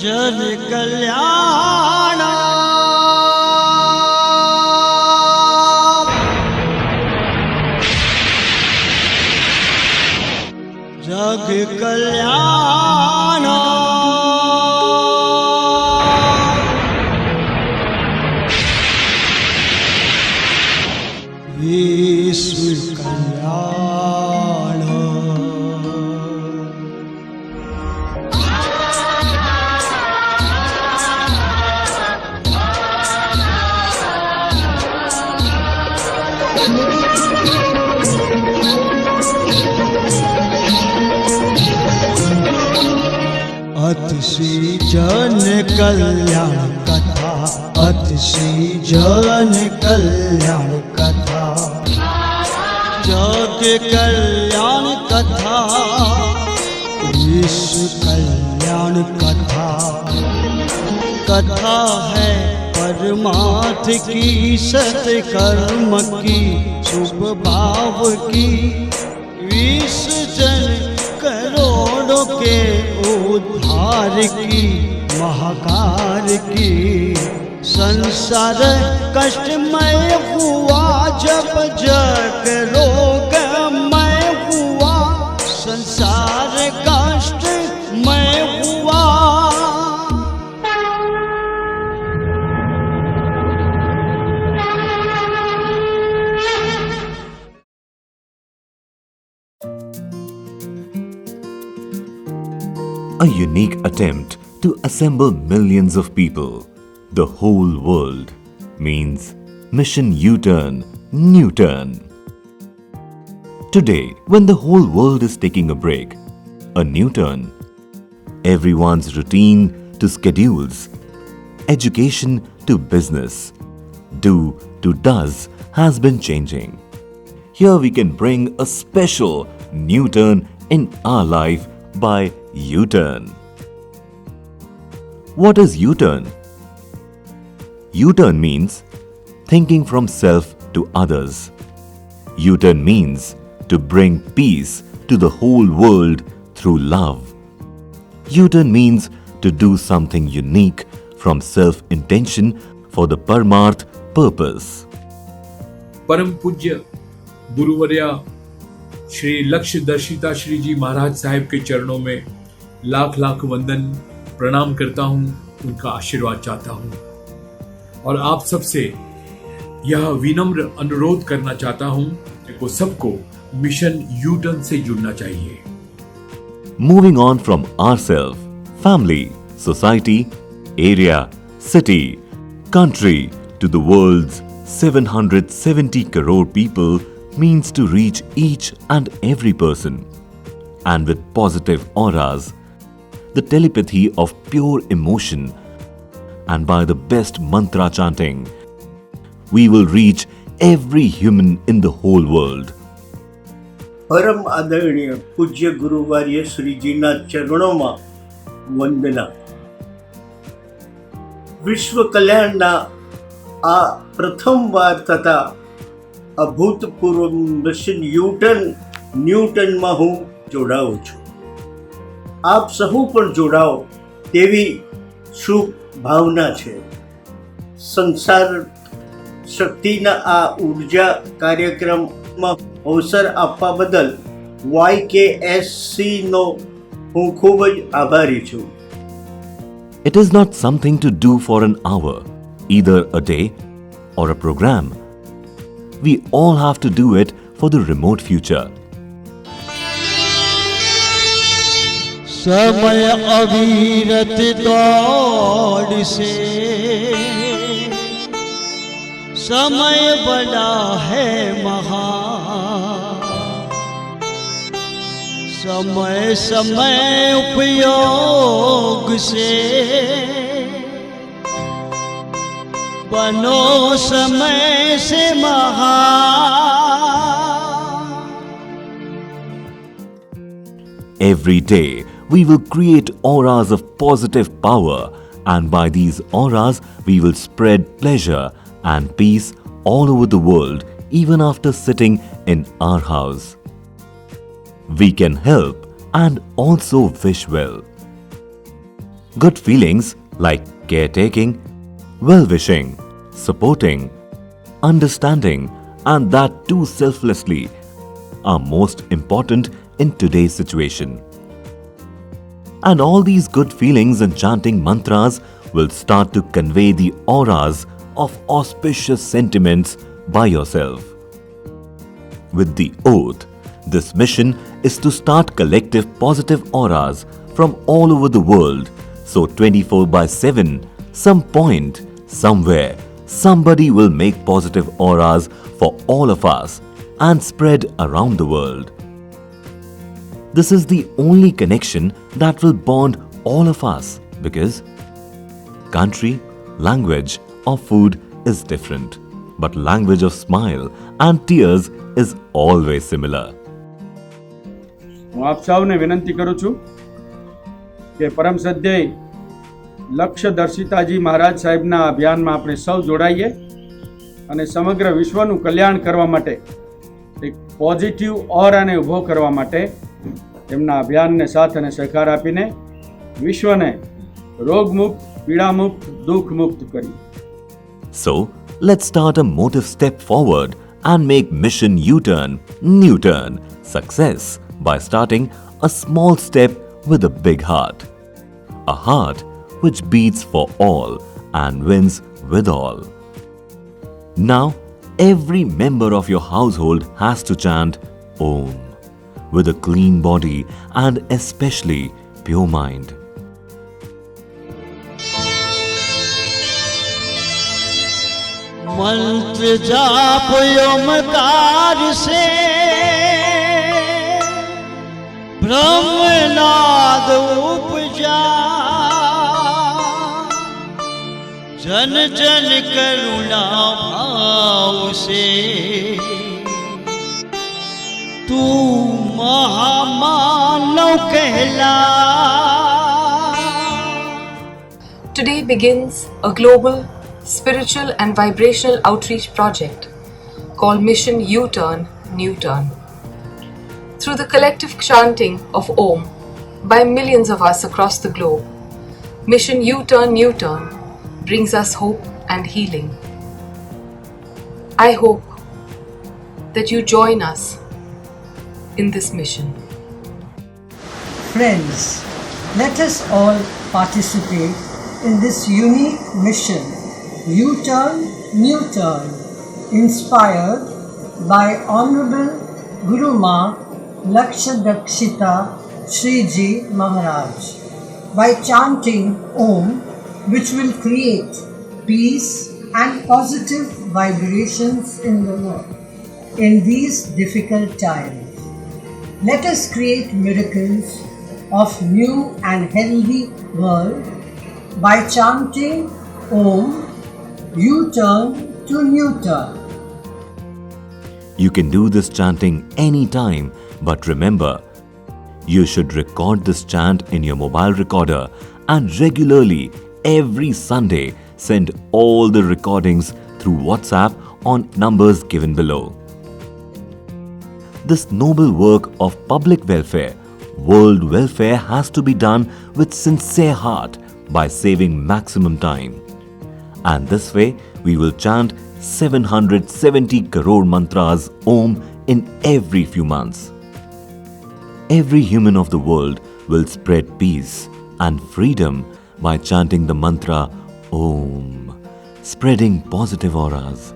जन कल्याण जग कल्याण विश्व कल्याण। अतिशय जन कल्याण कथा, अतिशय जन कल्याण कथा, जग कल्याण कथा, विश्व कल्याण कथा। कथा है परमार्थ की, सत्कर्म की, शुभ भाव की, विश्व जन करोड़ों के उद्धार की, महाकार की। संसार कष्टमय हुआ जब जग रोगमय हुआ, संसार कष्टमय हुआ। A unique attempt to assemble millions of people, the whole world, means Mission U-Turn, New Turn. Today, when the whole world is taking a break, a new turn, everyone's routine to schedules, education to business, do to does has been changing. Here we can bring a special new turn in our life by U-Turn. What is U-Turn? U-Turn means thinking from self to others. U-Turn means to bring peace to the whole world through love. U-Turn means to do something unique from self-intention for the Paramarth purpose. परम पूज्य गुरुवर्या श्री लक्ष्य दर्शिता श्री जी महाराज साहिब के चरणों में लाख लाख वंदन प्रणाम करता हूं, उनका आशीर्वाद चाहता हूं और आप सबसे यह विनम्र अनुरोध करना चाहता हूं कि वो सबको मिशन यू टर्न से जुड़ना चाहिए। Moving on from ourselves, family, society, area, city, country to the world's 770 crore people means to reach each and every person. And with positive auras, the telepathy of pure emotion, and by the best mantra chanting, we will reach every human in the whole world. परम आदरणीय पूज्य गुरुवार्य श्रीजीना चरणों वंदना। विश्व कल्याणना आ प्रथम वार तथा अभूतपूर्व mission U turn Newton में हूँ जोड़ाऊँ छूँ। आप सहू पर जोड़ाओ तेवी शुभ भावना छे। संसार शक्तिना आ ऊर्जा कार्यक्रम में अवसर आपवा बदल YKSC नो हूँ खूब ज आभारी छूँ। It is not something to do for an hour, either a day or a program. We all have to do it for the remote future. समय अविरत दौड़ से समय बड़ा है महान। समय समय उपयोग से बनो समय से महान। Every day, we will create auras of positive power, and by these auras, we will spread pleasure and peace all over the world, even after sitting in our house. We can help and also wish well. Good feelings like caretaking, well-wishing, supporting, understanding, and that too selflessly are most important in today's situation. And all these good feelings and chanting mantras will start to convey the auras of auspicious sentiments by yourself. With the oath, this mission is to start collective positive auras from all over the world, so 24/7, some point, somewhere, somebody will make positive auras for all of us and spread around the world. This is the only connection that will bond all of us because country, language or food is different, but language of smile and tears is always similar. હું આપ સૌને વિનંતી કરું છું કે પરમ સદ્ધેય લક્ષ્યદર્શિતાજી મહારાજ સાહેબના અભિયાનમાં આપણે સૌ જોડાઈએ અને સમગ્ર વિશ્વનું કલ્યાણ કરવા માટે એક પોઝિટિવ ઓરાને ઊભો કરવા માટે તેમના અભિયાનને સાથ અને સહકાર આપીને વિશ્વને રોગમુક્ત, પીડામુક્ત, દુઃખમુક્ત કરીએ. So, let's start a motive step forward and make mission U-turn, new turn, success by starting a small step with a big heart. A heart which beats for all and wins with all. Now, every member of your household has to chant Om with a clean body and especially pure mind. मंत्र जाप ओमकार से ब्रह्मनाद उपजा, जन जन करुणा भाव से तू महामानव कहला. Today begins a global spiritual and vibrational outreach project called Mission U-Turn, New Turn. Through the collective chanting of Om by millions of us across the globe, Mission U-Turn, New Turn brings us hope and healing. I hope that you join us in this mission. Friends, let us all participate in this unique mission, U-Turn, New Turn, inspired by Honorable Guru Ma Lakshadakshita Shri Ji Maharaj, by chanting Om, which will create peace and positive vibrations in the world in these difficult times. Let us create miracles of new and healthy world by chanting Om, U-Turn to New Turn. You can do this chanting anytime, but remember, you should record this chant in your mobile recorder and regularly, every Sunday, send all the recordings through WhatsApp on numbers given below. This noble work of public welfare, world welfare, has to be done with sincere heart by saving maximum time. And this way, we will chant 770 crore mantras Om in every few months. Every human of the world will spread peace and freedom by chanting the mantra Om, spreading positive auras.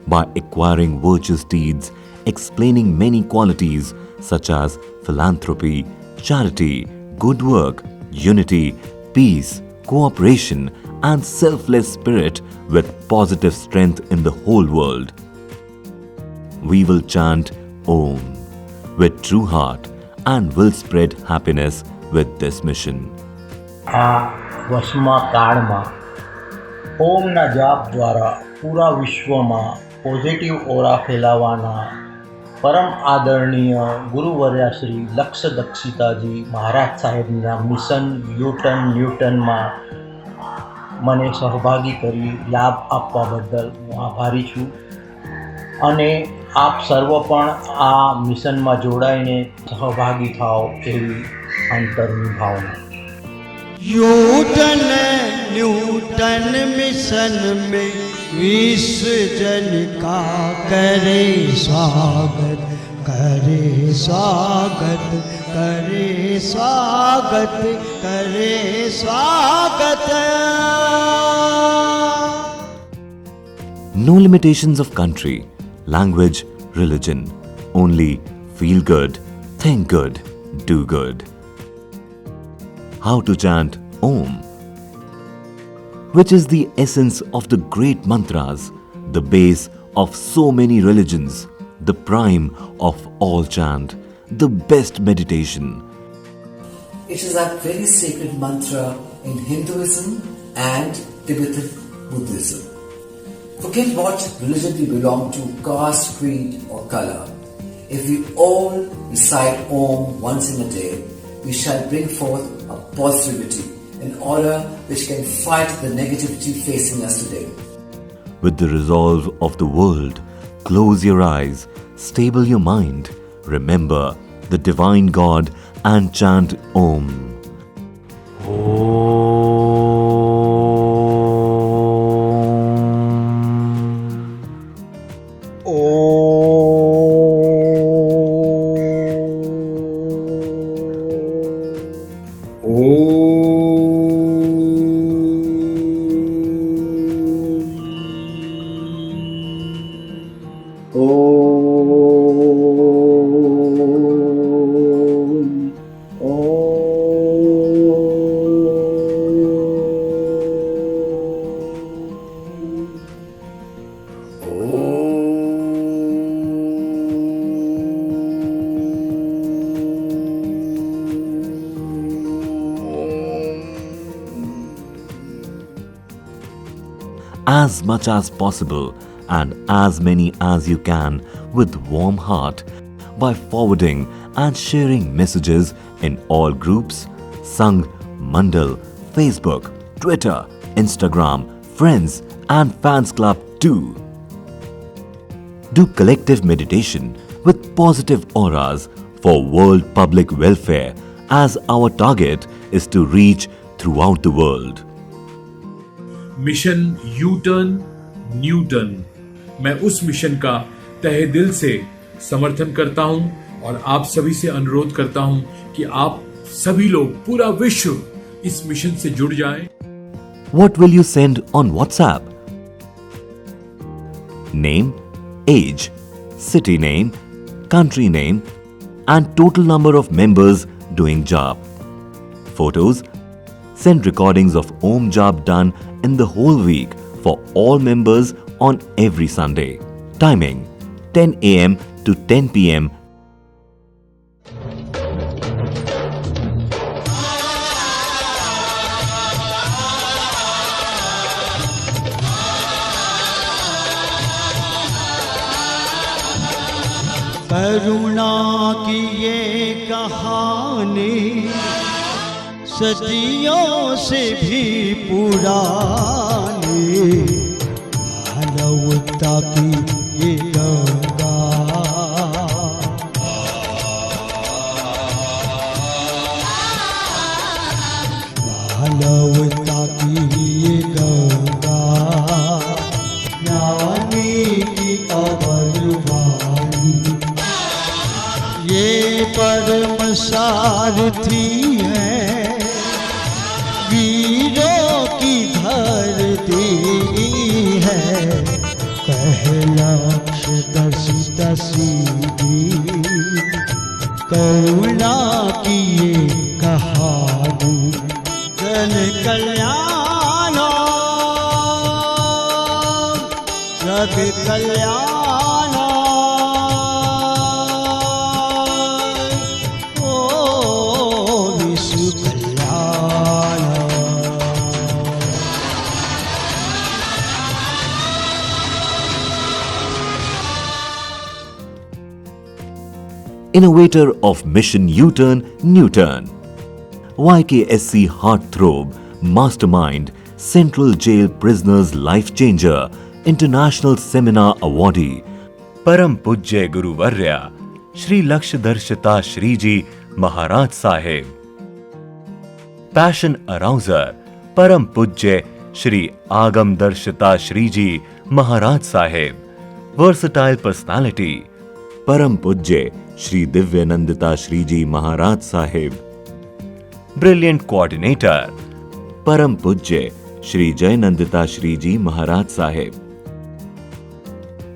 By acquiring virtuous deeds, explaining many qualities such as philanthropy, charity, good work, unity, peace, cooperation, and selfless spirit with positive strength in the whole world. We will chant Om with true heart and will spread happiness with this mission. આ વસમા કાળમાં ઓમના જાપ દ્વારા પૂરા વિશ્વમાં positive ઓરા ફેલાવવાના પરમ આદરણીય ગુરુવર્યા શ્રી લક્ષદક્ષિતાજી મહારાજ સાહેબના mission U turn ન્યૂટનમાં મને સહભાગી કરી લાભ આપવા બદલ હું આભારી છું અને આપ સર્વ પણ આ મિશનમાં જોડાઈને સહભાગી થાઓ એવી અંતરની ભાવના. न्यूटन न्यूटन मिशन में विश्व जन का करे स्वागत, करे स्वागत, करे स्वागत, करे स्वागत। No limitations of country, language, religion. Only feel good, think good, do good. How to chant Om, which is the essence of the great mantras, the base of so many religions, the prime of all chant, the best meditation. It is a very sacred mantra in Hinduism and Tibetan Buddhism. Forget what religion we belong to, caste, creed or color. If we all recite Om once in a day, we shall bring forth a positivity, an aura which can fight the negativity facing us today. With the resolve of the world, close your eyes, stable your mind, remember the divine God and chant Om. As much as possible and as many as you can with warm heart by forwarding and sharing messages in all groups, Sangh, Mandal, Facebook, Twitter, Instagram, friends and fans club too. Do collective meditation with positive auras for world public welfare as our target is to reach throughout the world. Mission U turn new turn, मैं उस mission का तहे दिल से समर्थन करता हूं और आप सभी से अनुरोध करता हूं कि आप सभी लोग, पूरा विश्व इस मिशन से जुड़ जाएं। What will you send on WhatsApp? Name, age, city name, country name and total number of members doing job. Photos. Send recordings of Om Jap done in the whole week for all members on every Sunday. Timing 10 a.m. to 10 p.m. करुणा की ये कहानी सदियों से भी पुरानी, मानवता की ये गंगा, मानवता की ये गंगा, ज्ञानी की अमर वाणी, ये परम सारथी है, वीरों की धरती है, कहलाक्ष दसिता सीधी, करुणा की ये कहानी, जन कल्याण जग कल्याण, ओ विश्व कल्याण। Innovator of Mission U-Turn, New-Turn. YKSC Heartthrob, Mastermind, Central Jail Prisoners Life Changer, International Seminar Awardee, Param Pujya Guruvarya, Shri Lakshdarshita Shri Ji Maharaj Sahib. Passion arouser परम पूज्य श्री आगम दर्शिता श्री जी महाराज साहेब, वर्सटाइल पर्सनालिटी परम पूज्य श्री दिव्यानंदिता श्री जी महाराज साहेब, ब्रिलियंट कोऑर्डिनेटर परम पूज्य श्री जयनंदिता श्री जी महाराज साहेब.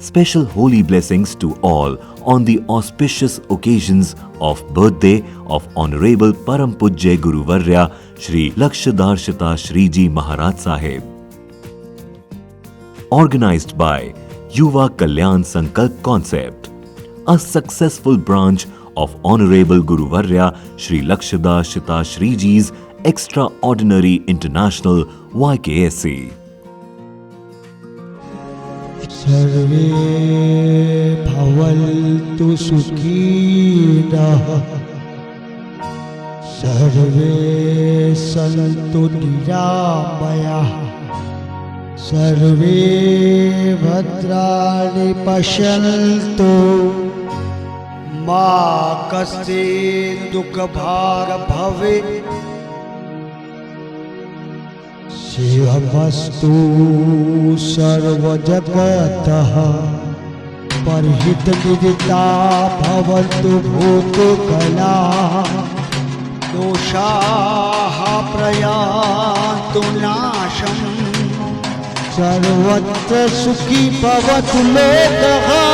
Special holy blessings to all on the auspicious occasions of birthday of Honorable Param Pujya Guru Varya Shri Lakshdarshita Shri Ji Maharaj Sahib. Organized by Yuva Kalyan Sankalp Concept, a successful branch of Honorable Guru Varya Shri Lakshdarshita Shri Ji's Extraordinary International YKSC. सर्वे भवन्तु सुखिनः, सर्वे सन्तु निरामयाः, सर्वे भद्राणि पश्यन्तु मा कश्चित् दुःखभाग् भवेत्. शिवमस्तु सर्वजगतः परहितविदिता भवन्तु भूतकला, दोषाः प्रयान्तु नाशम्, सर्वत्र सुखी भवतु लोकः.